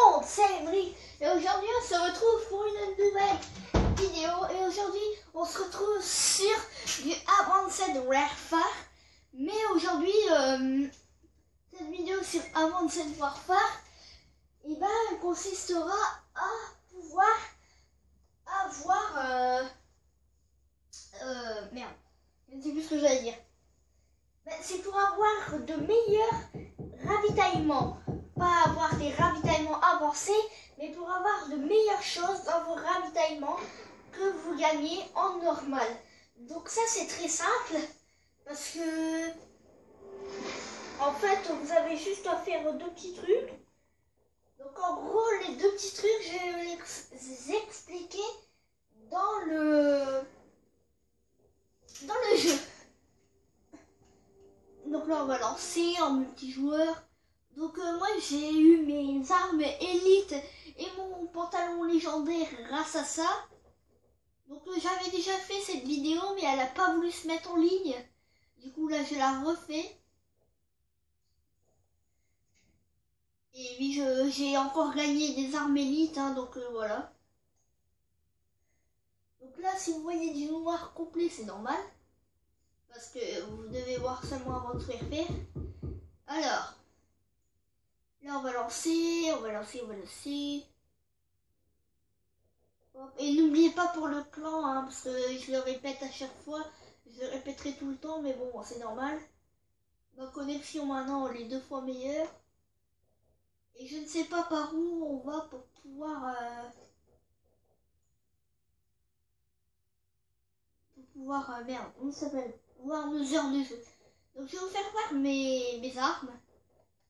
monde, c'est Henry et aujourd'hui on se retrouve pour une nouvelle vidéo et aujourd'hui on se retrouve sur du Advanced Warfare. Mais aujourd'hui cette vidéo sur Advanced Warfare elle consistera à pouvoir avoir merde, je ne sais plus ce que j'allais dire. C'est pour avoir de meilleurs ravitaillements. Pas avoir des ravitaillements avancés, mais pour avoir de meilleures choses dans vos ravitaillements que vous gagnez en normal. Donc ça c'est très simple parce que en fait vous avez juste à faire deux petits trucs. Donc en gros les deux petits trucs je vais les expliquer dans le jeu. Donc là on va lancer en multijoueur. Donc moi j'ai eu mes armes élites et mon pantalon légendaire grâce à ça. Donc j'avais déjà fait cette vidéo mais elle n'a pas voulu se mettre en ligne. Du coup là je la refais. Et oui j'ai encore gagné des armes élites hein, donc voilà. Donc là si vous voyez du noir complet c'est normal. Parce que vous devez voir seulement avant de faire. Alors. Là on va lancer. Hop. Et n'oubliez pas pour le clan, hein, parce que je le répète à chaque fois, je le répéterai tout le temps, mais bon c'est normal. Ma connexion maintenant elle est 2 fois meilleure. Et je ne sais pas par où on va pour pouvoir merde, comment ça s'appelle, voir nos heures de jeu. Donc je vais vous faire voir mes armes.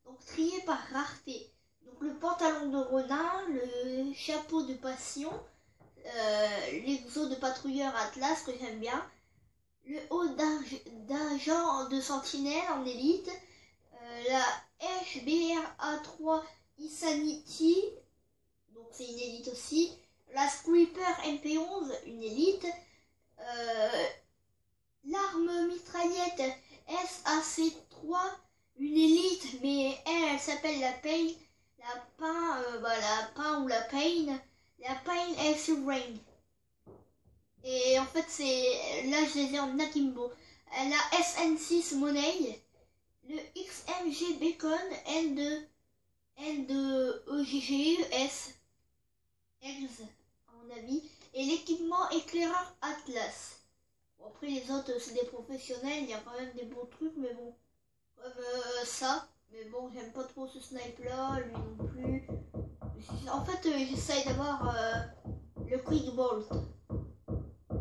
Donc triées par rareté. Donc le pantalon de renard, le chapeau de passion, l'exo de patrouilleur Atlas que j'aime bien, le haut d'agent de sentinelle en élite, la HBRA3 Insanity, donc c'est une élite aussi, la Squeeper MP11, une élite, l'arme mitraillette SAC3, une élite, mais elle s'appelle la Pain, la Pain ou la Pain. La Pain Air Rain. Et en fait, c'est là, je les ai en Nakimbo. La SN6 Money. Le XMG Bacon N2 EGGES. Eggs, à mon avis. Et l'équipement éclaireur Atlas. Bon, après, les autres, c'est des professionnels. Il y a quand même des bons trucs, mais bon. Comme ça. Mais bon, j'aime pas trop ce snipe là, lui non plus. En fait, j'essaye d'avoir le quick bolt.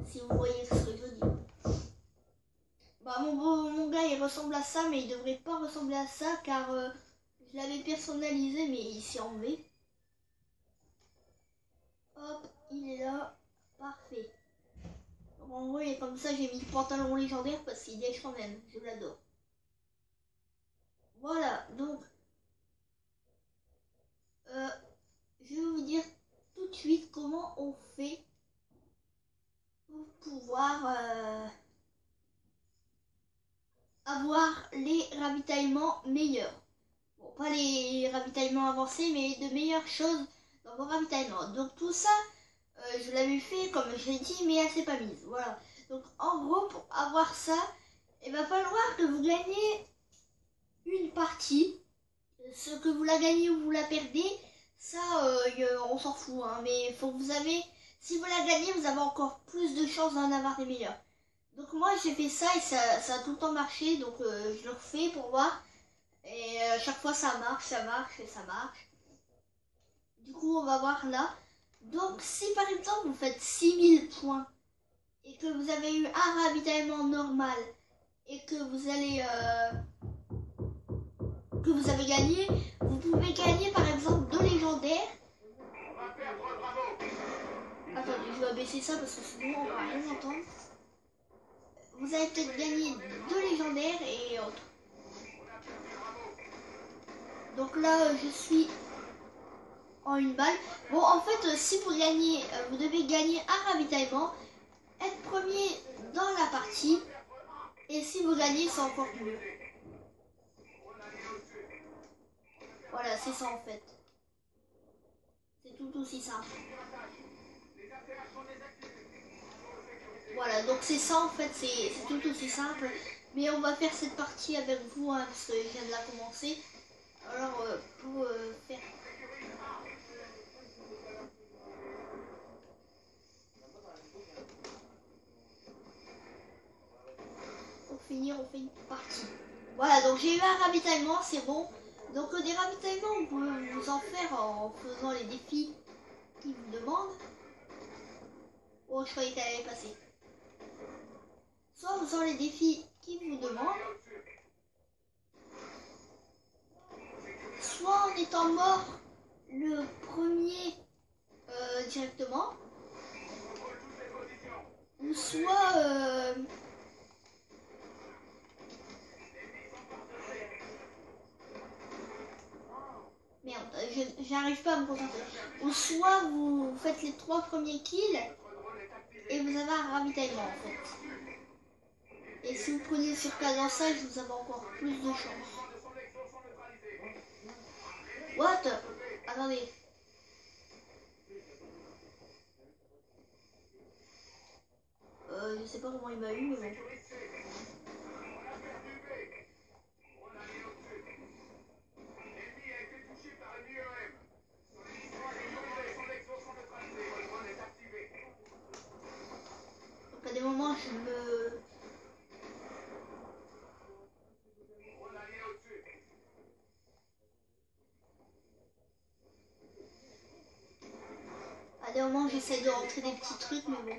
Si vous voyez ce que je veux dire. Bah, mon gars il ressemble à ça, mais il devrait pas ressembler à ça car je l'avais personnalisé, mais il s'est enlevé. Hop, il est là. Parfait. Donc, en gros, il est comme ça. J'ai mis le pantalon légendaire parce qu'il est quand même. Je l'adore. Voilà, donc. Je vais vous dire tout de suite comment on fait pour pouvoir avoir les ravitaillements meilleurs. Bon, pas les ravitaillements avancés, mais de meilleures choses dans vos ravitaillements. Donc tout ça, je l'avais fait comme je l'ai dit, mais elle s'est pas mise. Voilà. Donc en gros, pour avoir ça, il va falloir que vous gagnez une partie. Ce que vous la gagnez ou vous la perdez, ça, on s'en fout. Hein, mais faut que vous avez, si vous la gagnez, vous avez encore plus de chances d'en avoir des meilleurs. Donc moi, j'ai fait ça et ça a tout le temps marché. Donc je le refais pour voir. Et chaque fois, ça marche. Du coup, on va voir là. Donc si par exemple, vous faites 6000 points et que vous avez eu un ravitaillement normal et que vous allez... que vous avez gagné, vous pouvez gagner par exemple 2 légendaires. Attendez, je vais baisser ça parce que sinon on va rien entendre. Vous allez peut-être gagner 2 légendaires et autres. Donc là je suis en une balle. Bon en fait si vous gagnez, vous devez gagner un ravitaillement, être premier dans la partie. Et si vous gagnez c'est encore mieux. Voilà, c'est ça en fait. C'est tout aussi simple. Voilà, donc c'est ça en fait, c'est tout aussi simple. Mais on va faire cette partie avec vous, hein, parce que je viens de la commencer. Alors, pour faire... Pour finir, on fait une partie. Voilà, donc j'ai eu un ravitaillement, c'est bon. Donc des ravitaillements, on peut vous en faire en faisant les défis qui vous demandent. Oh, je croyais qu'elle allait passer. Soit en faisant les défis qui vous demandent, soit en étant mort le premier directement, ou soit merde, j'arrive pas à me concentrer. Ou soit vous faites les 3 premiers kills et vous avez un ravitaillement en fait. Et si vous prenez sur cadençage, vous avez encore plus de chance. What? Attendez. Je sais pas comment il m'a eu, mais bon. Donc à des moments, je me... À des moments, j'essaie de rentrer des petits trucs, mais bon.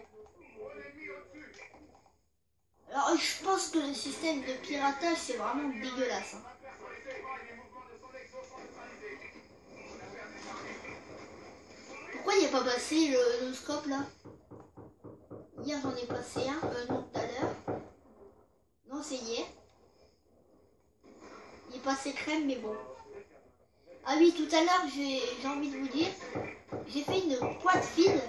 Alors, je pense que le système de piratage, c'est vraiment dégueulasse. Hein. Pourquoi il n'y a pas passé le scope là? Hier, j'en ai passé un. Non, tout à l'heure. Non, c'est hier. Il est passé crème, mais bon. Ah oui, tout à l'heure, j'ai envie de vous dire, j'ai fait une quad feed.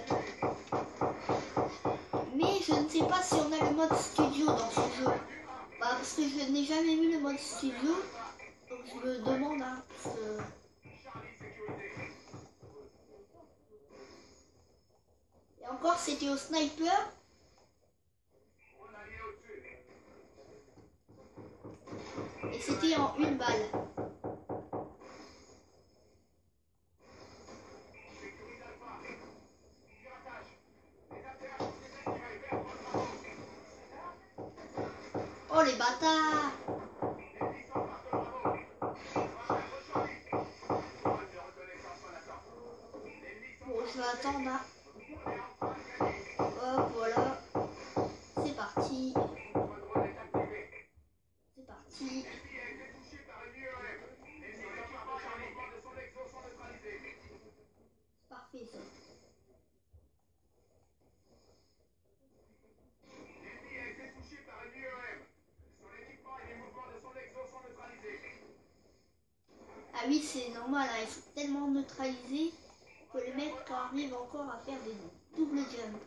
Mais je ne sais pas si on a le mode studio dans ce jeu. Bah, parce que je n'ai jamais vu le mode studio. Donc je me demande, hein, parce que... Et encore, c'était au sniper. Et c'était en une balle. Oh les bâtards! Bon, je vais attendre là. Hop, voilà. C'est parti. C'est parti. Parfait ça. Ah oui, c'est normal, hein, ils sont tellement neutralisés que les mecs arrivent encore à faire des doubles jumps.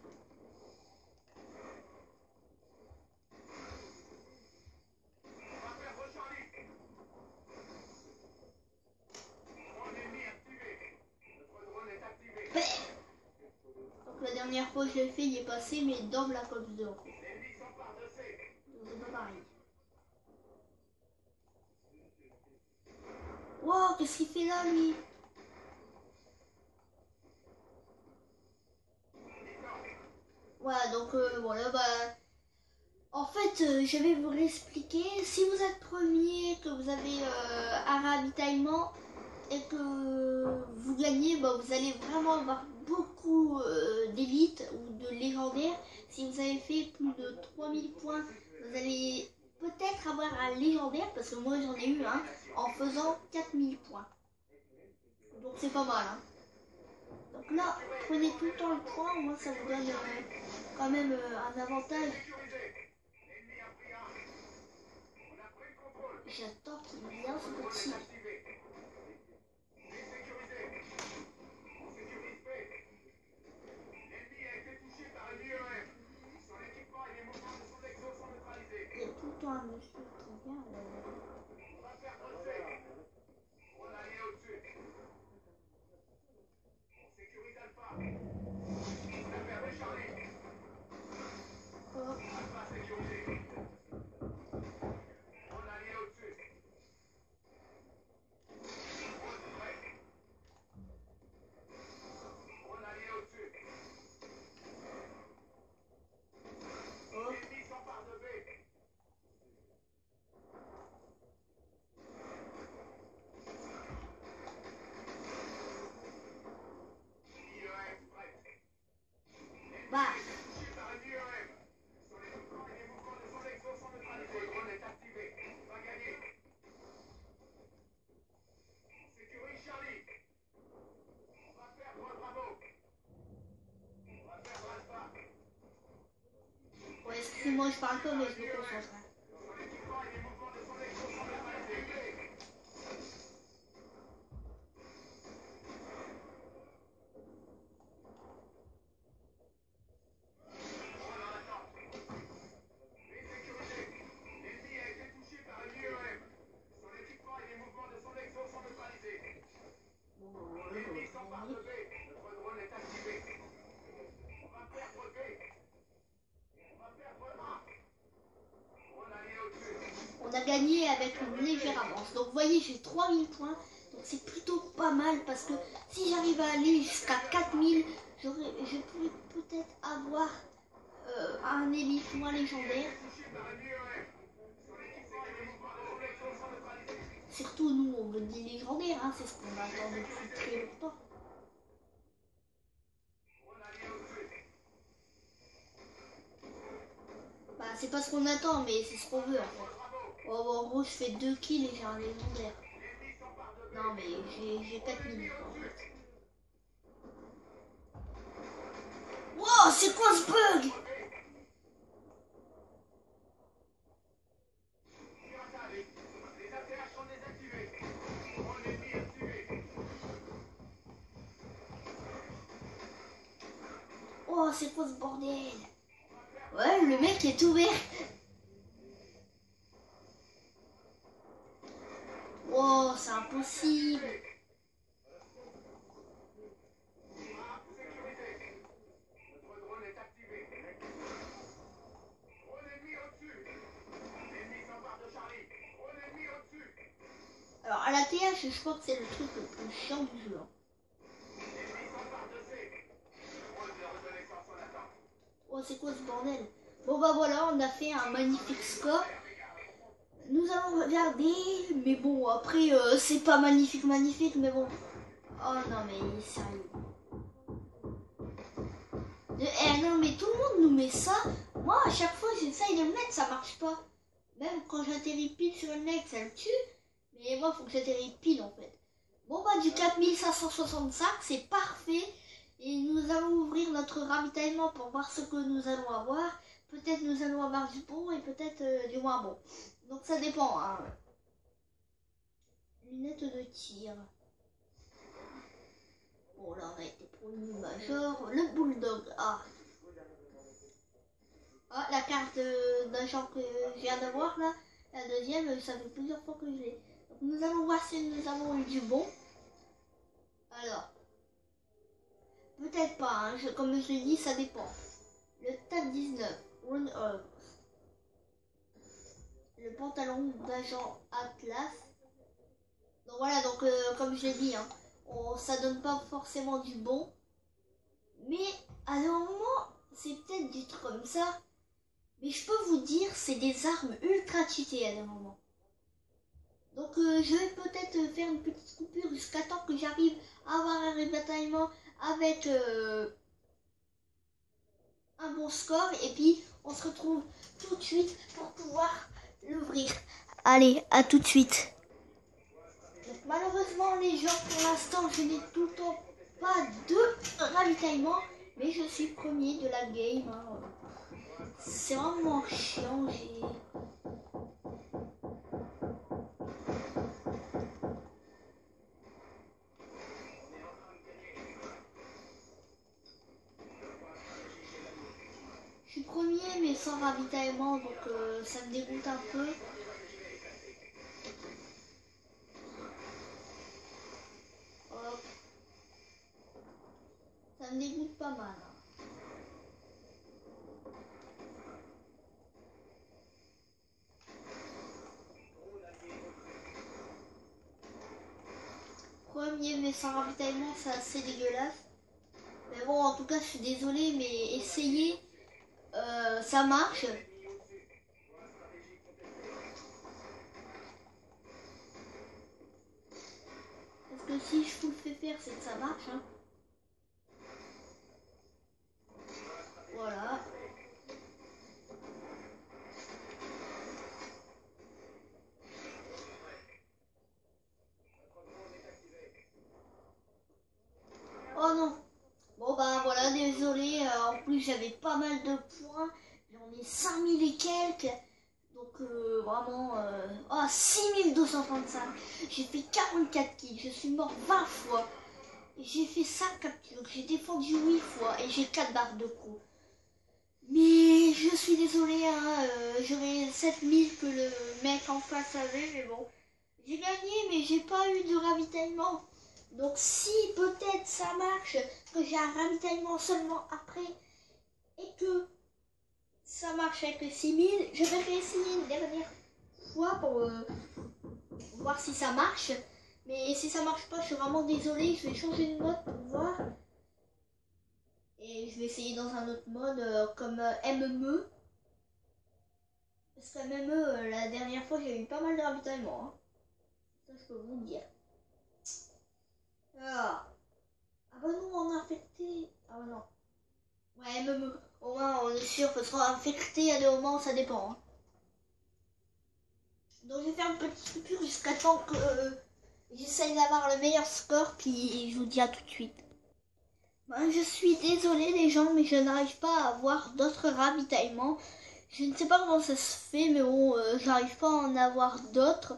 Donc la dernière fois que je l'ai fait, il est passé, mais dans Black Ops 2 en fait. Donc c'est pas pareil. Wow, qu'est-ce qu'il fait là lui? Voilà, donc voilà, bah... En fait, je vais vous réexpliquer. Si vous êtes premier, que vous avez un ravitaillement et que vous gagnez, bah, vous allez vraiment avoir beaucoup d'élite ou de légendaire. Si vous avez fait plus de 3000 points, vous allez peut-être avoir un légendaire, parce que moi j'en ai eu un, en faisant 4000 points. Donc c'est pas mal. Hein. Donc là, prenez tout le temps le point, moi ça vous donne quand même un avantage. J'attends qu'il vienne ce petit. Il y a tout le temps un monsieur qui vient. Bah, ouais, excusez-moi, je parle pas, mais je me concentre. On a gagné avec une légère avance. Donc vous voyez, j'ai 3000 points. Donc c'est plutôt pas mal parce que si j'arrive à aller jusqu'à 4000, je pourrais peut-être avoir un élite ou un légendaire. Surtout nous, on veut des légendaires, hein, c'est ce qu'on attend depuis très longtemps. Bah c'est pas ce qu'on attend, mais c'est ce qu'on veut en fait. Oh, en gros, je fais 2 kills et j'ai un légendaire. Non mais j'ai 4000 en fait. Wow, c'est quoi ce bug? Oh, c'est quoi ce bordel? Ouais, le mec est ouvert. Oh, c'est impossible. Alors à la TH, je crois que c'est le truc le plus chiant du jeu. Hein. Oh, c'est quoi ce bordel? Bon bah voilà, on a fait un magnifique score. Nous allons regarder, mais bon, après, c'est pas magnifique, mais bon. Oh non, mais sérieux. Non, mais tout le monde nous met ça. Moi, à chaque fois, j'essaye de le mettre, ça marche pas. Même quand j'atterris pile sur le mec, ça le tue. Mais moi, il faut que j'atterris pile, en fait. Bon, bah, du 4565, c'est parfait. Et nous allons ouvrir notre ravitaillement pour voir ce que nous allons avoir. Peut-être nous allons avoir du bon et peut-être du moins bon. Donc ça dépend. Hein. Lunettes de tir. Bon là on a été promu major. Le bulldog. Ah. Ah la carte d'agent que je viens d'avoir là. La deuxième, ça fait plusieurs fois que je l'ai. Donc nous allons voir si nous avons eu du bon. Alors. Peut-être pas. Hein. Comme je l'ai dit, ça dépend. Le TAC 19. Le pantalon d'agent Atlas. Donc voilà, donc comme je l'ai dit, hein, ça donne pas forcément du bon. Mais à un moment, c'est peut-être du truc comme ça. Mais je peux vous dire, c'est des armes ultra cheatées à un moment. Donc je vais peut-être faire une petite coupure jusqu'à temps que j'arrive à avoir un ravitaillement avec un bon score. Et puis on se retrouve tout de suite pour pouvoir l'ouvrir. Allez, à tout de suite. Donc, malheureusement les gens, pour l'instant, je n'ai tout le temps pas de ravitaillement. Mais je suis premier de la game. Hein. C'est vraiment chiant. Je suis premier mais sans ravitaillement, donc ça me dégoûte un peu. Hop. Ça me dégoûte pas mal. Hein. sans ravitaillement, c'est assez dégueulasse. Mais bon, en tout cas, je suis désolée, mais essayez, ça marche. Parce que si je vous le fais faire, c'est que ça marche. Hein. Voilà. Oh non. Bon bah voilà, désolé. En plus, j'avais pas mal de points. J'en ai 5000 et quelques. Donc vraiment... Oh, 6235. J'ai fait 44 kills. Je suis mort 20 fois. J'ai fait 5 captures. J'ai défendu 8 fois. Et j'ai 4 barres de coups. Mais je suis désolée, hein, j'aurais 7000 que le mec en face avait, mais bon. J'ai gagné, mais j'ai pas eu de ravitaillement. Donc si peut-être ça marche, que j'ai un ravitaillement seulement après, et que ça marche avec les 6000, je vais réessayer une dernière fois pour voir si ça marche. Mais si ça marche pas, je suis vraiment désolée, je vais changer de mode pour voir. Et je vais essayer dans un autre mode comme MME. Parce que MME, la dernière fois, j'ai eu pas mal de ravitaillement. Hein. Ça, je peux vous le dire. Ah, ah bah non, on est infecté. Ah bah non. Ouais, MME. Au moins, on est sûr qu'on sera infecté à des moments, ça dépend. Hein. Donc, je vais faire une petite coupure jusqu'à temps que j'essaye d'avoir le meilleur score. Puis, je vous dis à tout de suite. Ben, je suis désolée les gens, mais je n'arrive pas à avoir d'autres ravitaillements. Je ne sais pas comment ça se fait, mais bon, j'arrive pas à en avoir d'autres.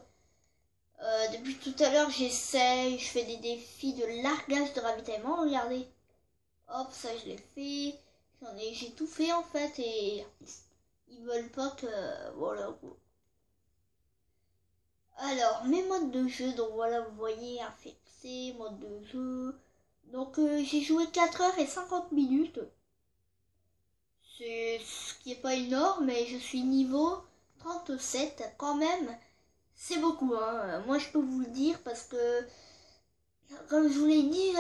Depuis tout à l'heure, j'essaye, je fais des défis de largage de ravitaillement. Regardez, hop, ça je l'ai fait. J'ai tout fait en fait et ils veulent pas que voilà. Alors mes modes de jeu, donc voilà, vous voyez infecté, mode de jeu. Donc j'ai joué 4 heures et 50 minutes. C'est ce qui est pas énorme, mais je suis niveau 37 quand même. C'est beaucoup, hein. Moi je peux vous le dire parce que comme je vous l'ai dit,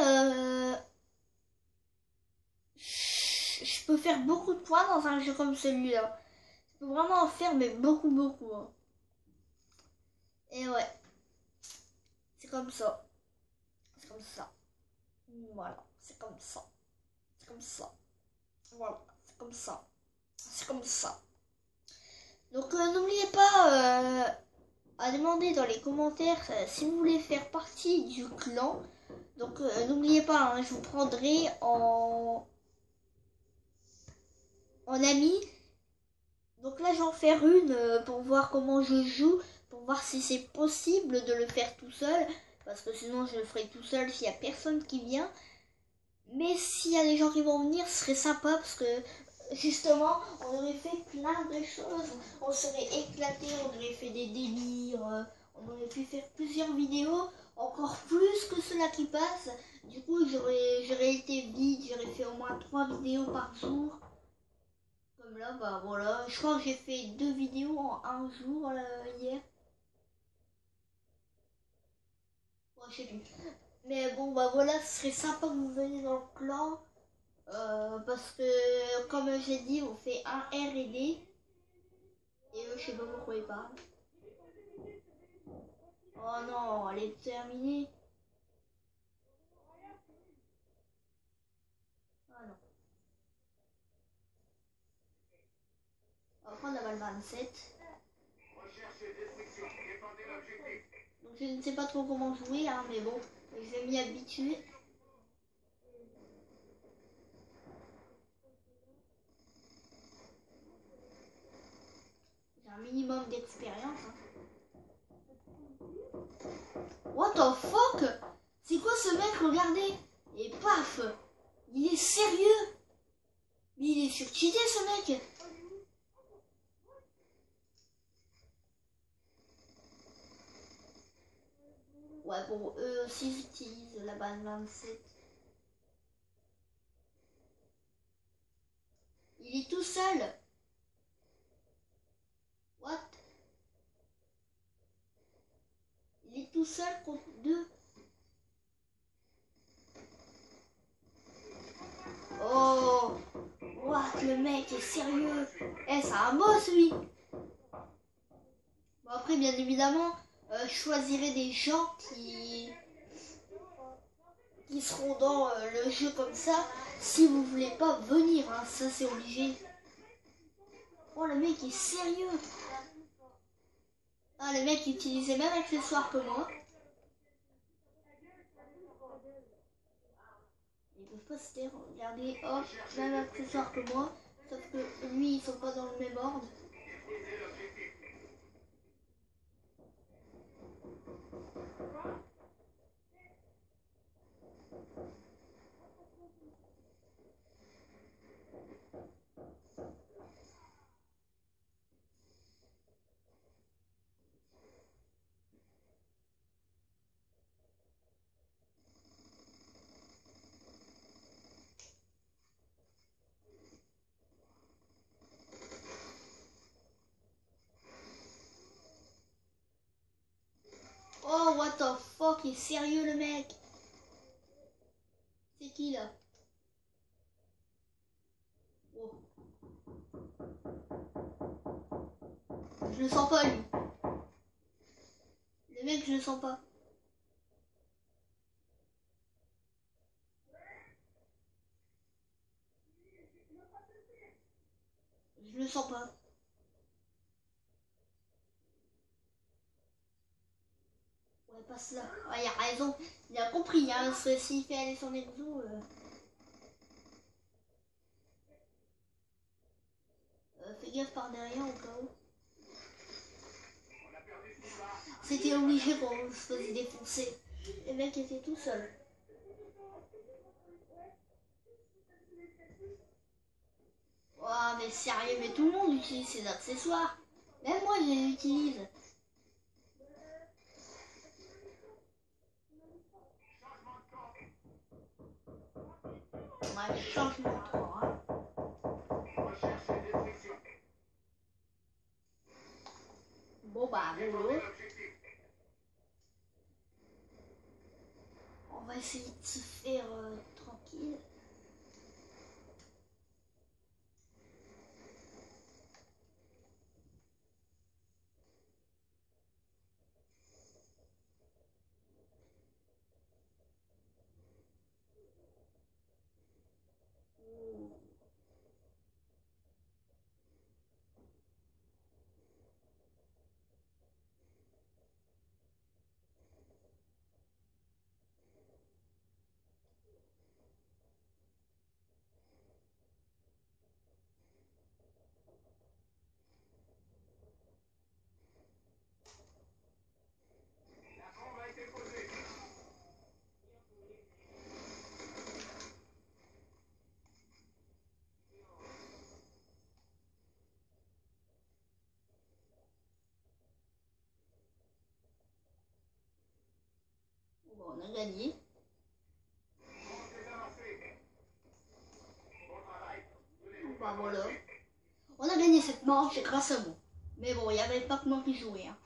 je peux faire beaucoup de points dans un jeu comme celui-là. Je peux vraiment en faire, mais beaucoup, beaucoup. Hein. Et ouais, c'est comme ça. C'est comme ça. Voilà, c'est comme ça. C'est comme ça. Voilà, c'est comme ça. C'est comme ça. Donc n'oubliez pas à demander dans les commentaires si vous voulez faire partie du clan. Donc n'oubliez pas, hein, je vous prendrai en ami. Donc là, j'en faire une pour voir comment je joue, pour voir si c'est possible de le faire tout seul, parce que sinon je le ferai tout seul s'il n'y a personne qui vient. Mais s'il y a des gens qui vont venir, ce serait sympa, parce que justement, on aurait fait plein de choses, on serait éclaté, on aurait fait des délires, on aurait pu faire plusieurs vidéos, encore plus que cela qui passe. Du coup, j'aurais été vite, j'aurais fait au moins 3 vidéos par jour. Comme là, bah voilà, je crois que j'ai fait 2 vidéos en un jour hier. Ouais, je sais plus. Mais bon, bah voilà, ce serait sympa que vous veniez dans le clan. Parce que, comme j'ai dit, on fait un R&D. Et eux, je sais pas pourquoi ils parlent. Oh non, elle est terminée. Ah non. Après, on a le 27. Donc je ne sais pas trop comment jouer, hein, mais bon, je vais m'y habituer. J'ai un minimum d'expérience. Hein. What the fuck? C'est quoi ce mec? Regardez. Et paf! Il est sérieux? Mais il est surcheaté ce mec! Ouais, bon, eux aussi j'utilise la balle 27. Il est tout seul. What? Il est tout seul contre deux. mec est sérieux. Eh, c'est un boss, lui. Bon, après, bien évidemment, je choisirai des gens qui seront dans le jeu comme ça. Si vous voulez pas venir, hein, ça c'est obligé. Oh, le mec est sérieux. Ah, le mec utilisait même accessoire que moi. Ils peuvent pas se taire. Regardez, hop, même accessoire que moi. Sauf que lui, ils sont pas dans le même ordre. Oh, what the fuck, il est sérieux le mec. C'est qui là? Oh. Je le sens pas lui. Le mec, je le sens pas. Je le sens pas. Ouais, passe là. Ah, il a raison. Il a compris, hein. S'il fait aller son exo. Fais gaffe par derrière au cas où. C'était obligé pour se fasse défoncer. Le mec était tout seul. Oh, mais sérieux, mais tout le monde utilise ses accessoires. Même moi, je les utilise. Ouais, changement de camp, hein. Bon, bah, boulot. On va essayer de se faire tranquille. Bon, on a gagné. Bah voilà. On a gagné cette manche grâce à moi. Mais bon, il n'y avait pas que moi qui jouais. Hein.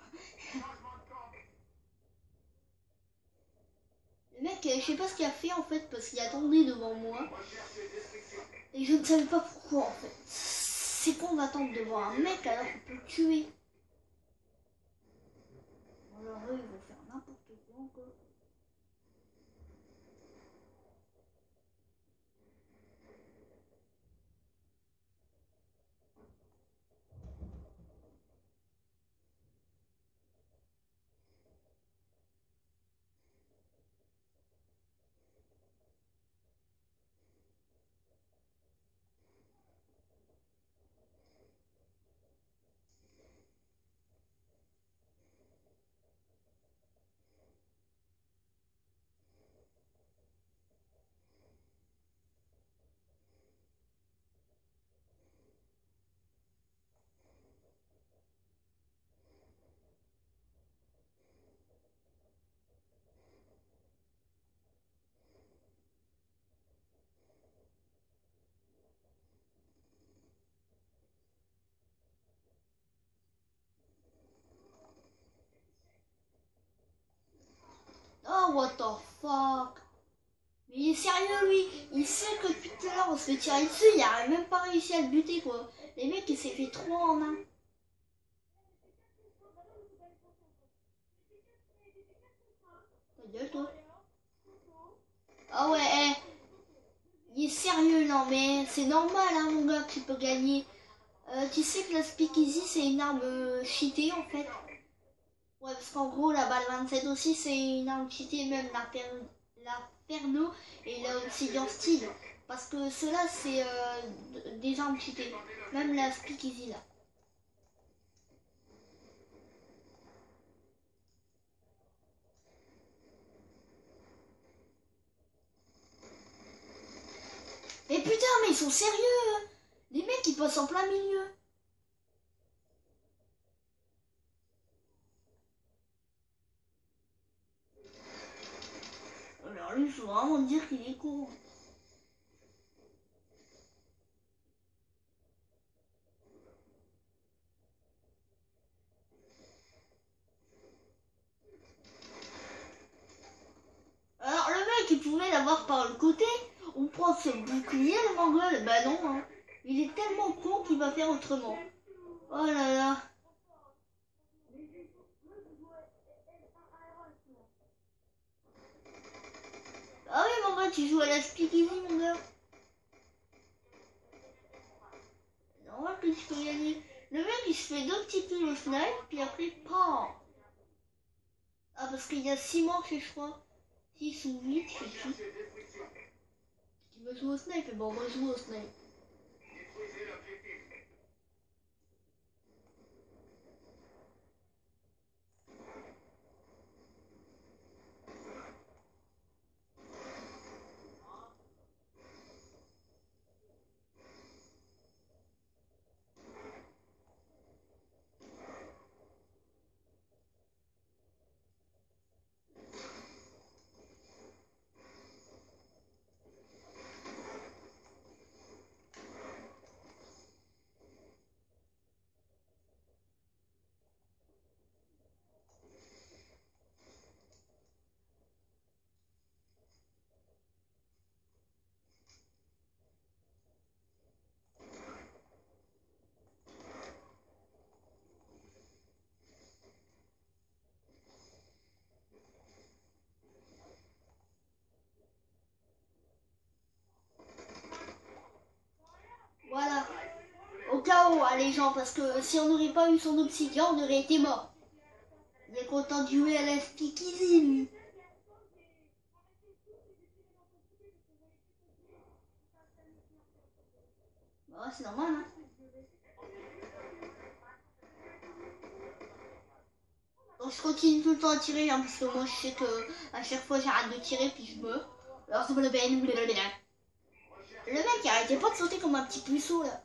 Le mec, je sais pas ce qu'il a fait en fait, parce qu'il a tourné devant moi. Et je ne savais pas pourquoi en fait. C'est con d'attendre devant un mec alors qu'on peut le tuer. Alors eux, ils vont faire n'importe quoi encore. Oh, what the fuck? Mais Il est sérieux lui, il sait que depuis tout à l'heure on se fait tirer dessus, il a même pas réussi à le buter quoi. Les mecs il s'est fait 3 en un. Ta gueule toi. Ah ouais, il est sérieux non mais c'est normal hein mon gars que tu peux gagner. Tu sais que la speakeasy c'est une arme cheatée en fait. Ouais parce qu'en gros la balle 27 aussi c'est une arme cheatée, même l'Inferno et l'Obsidian Steel. Parce que ceux-là c'est des armes cheatées. Même la speakeasy là. Mais putain mais ils sont sérieux. Les mecs ils passent en plein milieu. Alors lui il faut vraiment dire qu'il est con. Alors le mec il pouvait l'avoir par le côté. On prend ce bouclier le mongol. Bah non hein. Il est tellement con qu'il va faire autrement. Oh là là. Ah oui mon gars tu joues à la speakeasy mon gars. Normal que tu peux gagner. Le mec il se fait deux petits kills au snipe puis après PAM. Ah parce qu'il y a 6 morts je crois. 6 ou 8 je sais plus. Tu veux jouer au snipe? Et bon on va jouer au snipe. Voilà. Au cas où, les gens, parce que si on n'aurait pas eu son obsidian, on aurait été mort. Il est content de jouer à la speakeasy, lui. Bah, c'est normal, hein. Donc, je continue tout le temps à tirer, hein, parce que moi, je sais que à chaque fois, j'arrête de tirer, puis je meurs. Alors, c'est pas la peine. Le mec, il arrêtait pas de sauter comme un petit puceau, là.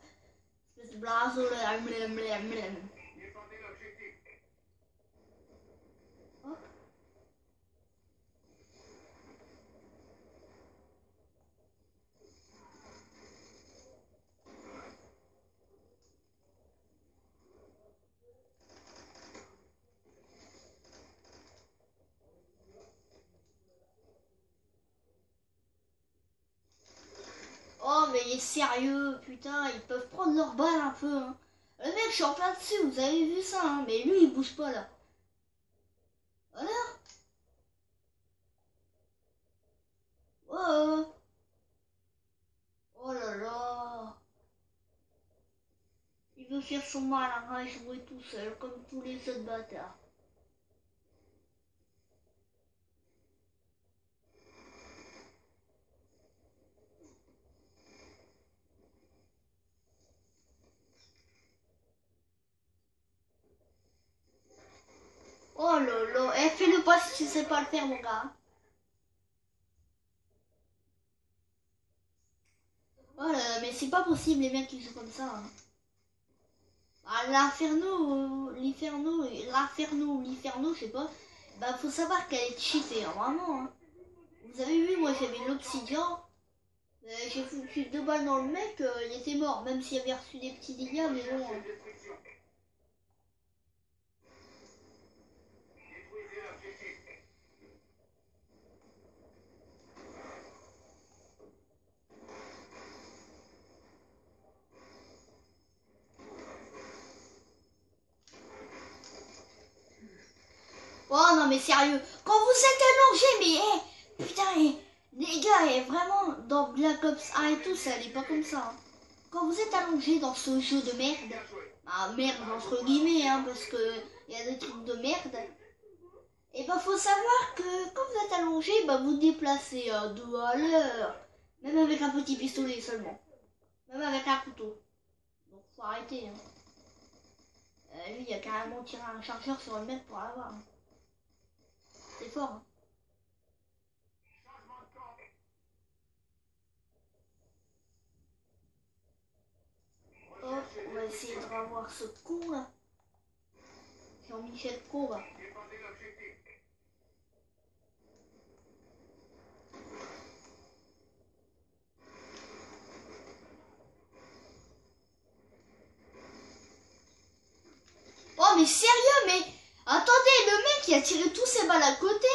Espèce de blazo, là. Oh. Oh, mais il est sérieux, putain, ils peuvent prendre leur balle un peu, hein. Le mec, je suis en plein dessus, vous avez vu ça, hein, mais lui, il bouge pas, là. Voilà. Oh, oh là là. Il veut faire son malin à jouer tout seul, comme tous les autres bâtards. Oh là là, eh, fais-le pas si tu sais pas le faire, mon gars. Oh là là, mais c'est pas possible, les mecs qui jouent comme ça, hein. Ah, l'inferno, je sais pas. Bah, faut savoir qu'elle est cheatée, hein, vraiment, hein. Vous avez vu, moi j'avais l'obsidian. J'ai foutu 2 balles dans le mec, il était mort, même s'il avait reçu des petits dégâts, mais bon. Hein. non mais sérieux, quand vous êtes allongé, mais putain, les gars, vraiment, dans Black Ops 1 et tout, ça allait pas comme ça. Hein. Quand vous êtes allongé dans ce jeu de merde, bah merde entre guillemets, hein, parce que y a des trucs de merde, et bah faut savoir que quand vous êtes allongé, bah vous déplacez à 2 à l'heure, même avec un petit pistolet seulement, même avec un couteau. Donc faut arrêter. Hein. Lui, il a carrément tiré un chargeur sur le mec pour l'avoir. Hein. C'est fort. Hein. Hop, on va essayer de revoir ce con là. Jean-Michel Cour. Oh mais sérieux, mais attendez, le mec il a tiré tous ses balles à côté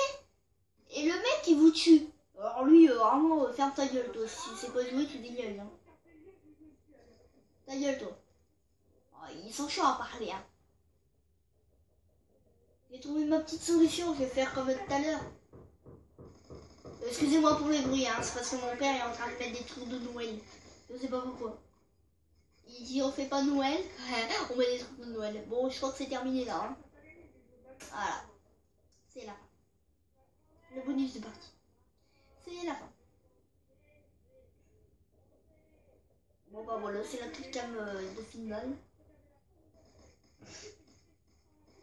et le mec il vous tue. Alors lui, vraiment, ferme ta gueule toi, si c'est pas joué, tu dégages. Hein. Ta gueule toi. Oh, ils sont chauds à parler. Hein. J'ai trouvé ma petite solution, je vais faire comme tout à l'heure. Excusez-moi pour les bruits, hein, c'est parce que mon père est en train de mettre des trucs de Noël. Je sais pas pourquoi. Il dit on fait pas Noël, on met des trucs de Noël. Bon, je crois que c'est terminé là. Hein. Voilà. C'est la fin. Le bonus de partie. C'est la fin. Bon bah voilà, c'est la petite cam de finale.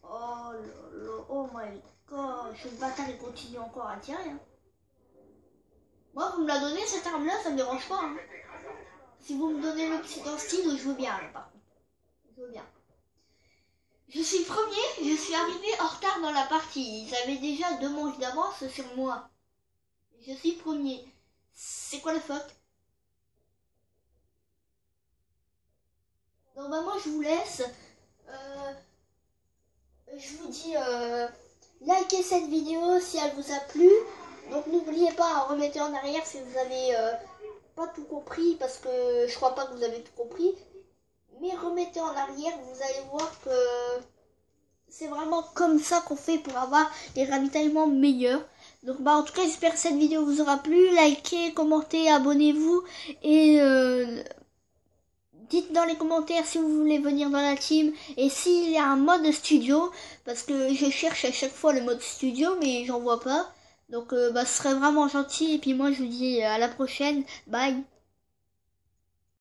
Oh là là, oh my god, ce bâtard il continue encore à tirer. Hein. Moi, vous me la donnez cette arme là, ça me dérange pas. Hein. Si vous me donnez le petit style, je veux bien là, par contre. Je veux bien. Je suis premier, je suis arrivé en retard dans la partie. Ils avaient déjà 2 manches d'avance sur moi. Je suis premier. C'est quoi le fuck? Donc bah moi je vous laisse. Je vous dis likez cette vidéo si elle vous a plu. Donc n'oubliez pas, remettez en arrière si vous avez pas tout compris, parce que je crois pas que vous avez tout compris. Mais remettez en arrière, vous allez voir que c'est vraiment comme ça qu'on fait pour avoir des ravitaillements meilleurs. Donc bah en tout cas j'espère que cette vidéo vous aura plu. Likez, commentez, abonnez-vous et dites dans les commentaires si vous voulez venir dans la team et s'il y a un mode studio, parce que je cherche à chaque fois le mode studio mais j'en vois pas. Donc bah ce serait vraiment gentil et puis moi je vous dis à la prochaine. Bye.